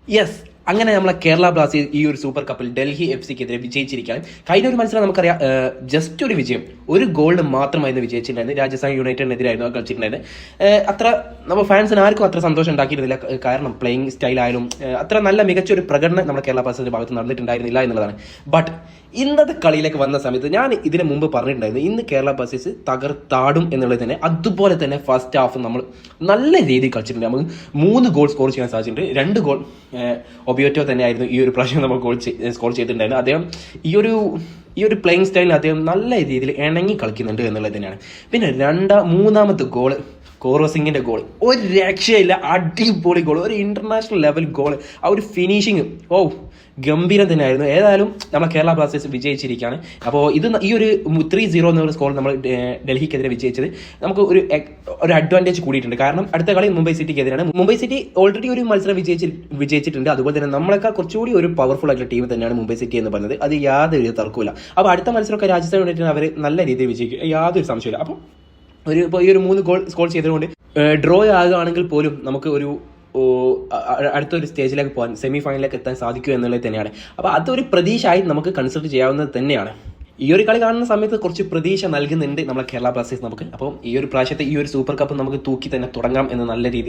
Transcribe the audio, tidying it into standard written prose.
Yes, അങ്ങനെ നമ്മളെ Kerala Blasters ഈ ഒരു സൂപ്പർ കപ്പിൽ ഡൽഹി FC-ക്കെതിരെ വിജയിച്ചിരിക്കുകയാണ്. കഴിഞ്ഞ ഒരു മത്സരം നമുക്കറിയാം, ജസ്റ്റ് ഒരു വിജയം, ഒരു ഗോളിന് മാത്രമായിരുന്നു വിജയിച്ചിട്ടുണ്ടായിരുന്നു. രാജസ്ഥാൻ യുണൈറ്റഡിനെതിരായിരുന്നു കളിച്ചിട്ടുണ്ടായിരുന്നത്. അത്ര നമ്മൾ ഫാൻസിന് ആർക്കും അത്ര സന്തോഷം ഉണ്ടാക്കിയിരുന്നില്ല. കാരണം പ്ലേയിങ് സ്റ്റൈലായാലും അത്ര നല്ല മികച്ച ഒരു പ്രകടനം നമ്മുടെ കേരള ബ്ലാസ്റ്റേഴ്സിന്റെ ഭാഗത്ത് നടന്നിട്ടുണ്ടായിരുന്നില്ല എന്നുള്ളതാണ്. ബട്ട് ഇന്നത്തെ കളിയിലേക്ക് വന്ന സമയത്ത് ഞാൻ ഇതിന് മുമ്പ് പറഞ്ഞിട്ടുണ്ടായിരുന്നു, ഇന്ന് കേരള ബ്ലാസ്റ്റേഴ്സ് തകർത്താടും എന്നുള്ളത് തന്നെ. അതുപോലെ തന്നെ ഫസ്റ്റ് ഹാഫ് നമ്മൾ നല്ല രീതിയിൽ കളിച്ചിട്ടുണ്ട്. നമുക്ക് 3 ഗോൾ സ്കോർ ചെയ്യാൻ സാധിച്ചിട്ടുണ്ട്. 2 ഗോൾ ഒബിയോറ്റോ തന്നെയായിരുന്നു ഈ ഒരു പ്രാവശ്യം നമ്മൾ സ്കോർ ചെയ്തിട്ടുണ്ടായിരുന്നു. അദ്ദേഹം ഈ ഒരു പ്ലേയിങ് സ്റ്റൈലിൽ അദ്ദേഹം നല്ല രീതിയിൽ ഇണങ്ങി കളിക്കുന്നുണ്ട് എന്നുള്ളത് തന്നെയാണ്. പിന്നെ മൂന്നാമത്തെ ഗോള് കോറോ സിംഗിന്റെ ഗോൾ ഒരു രക്ഷയില്ല, അടിപൊളി ഗോൾ, ഒരു ഇന്റർനാഷണൽ ലെവൽ ഗോൾ. ആ ഒരു ഫിനിഷിങ് ഗംഭീരം തന്നെയായിരുന്നു. ഏതായാലും നമ്മളെ കേരള ബ്ലാസ്റ്റേഴ്സ് വിജയിച്ചിരിക്കുകയാണ്. അപ്പോൾ ഈ ഒരു 3-0 എന്നുള്ള സ്കോർ നമ്മൾ ഡൽഹിക്കെതിരെ വിജയിച്ചത് നമുക്ക് ഒരു അഡ്വാൻറ്റേജ് കൂടിയിട്ടുണ്ട്. കാരണം അടുത്ത കളി മുംബൈ സിറ്റിക്കെതിരാണ്. മുംബൈ സിറ്റി ഓൾറെഡി ഒരു മത്സരം വിജയിച്ചിട്ടുണ്ട്. അതുപോലെ തന്നെ നമ്മളെക്കാൾ കുറച്ചുകൂടി ഒരു പവർഫുൾ ആയിട്ടുള്ള ടീം തന്നെയാണ് മുംബൈ സിറ്റി എന്ന് പറയുന്നത്. അത് യാതൊരു തർക്കമില്ല. അപ്പോൾ അടുത്ത മത്സരമൊക്കെ രാജസ്ഥാൻ യുണൈറ്റഡ് അവർ നല്ല രീതിയിൽ വിജയിക്കും, യാതൊരു സംശയമില്ല. അപ്പോൾ ഈ ഒരു 3 ഗോൾ സ്കോർ ചെയ്തതുകൊണ്ട് ഡ്രോ ആകുകയാണെങ്കിൽ പോലും നമുക്ക് അടുത്തൊരു സ്റ്റേജിലേക്ക് പോകാൻ, സെമി ഫൈനലിലേക്ക് എത്താൻ സാധിക്കും എന്നുള്ളത് തന്നെയാണ്. അപ്പോൾ അതൊരു പ്രതീക്ഷയായി നമുക്ക് കൺസിഡർ ചെയ്യാവുന്നത് തന്നെയാണ്. ഈ ഒരു കളി കാണുന്ന സമയത്ത് കുറച്ച് പ്രതീക്ഷ നൽകുന്നുണ്ട് നമ്മളെ കേരള ബ്ലാസ്റ്റേഴ്സ് നമുക്ക്. അപ്പോൾ ഈ ഒരു പ്രാവശ്യത്തെ ഈ ഒരു സൂപ്പർ കപ്പ് നമുക്ക് തൂക്കി തന്നെ തുടങ്ങാം എന്ന് നല്ല രീതിയിൽ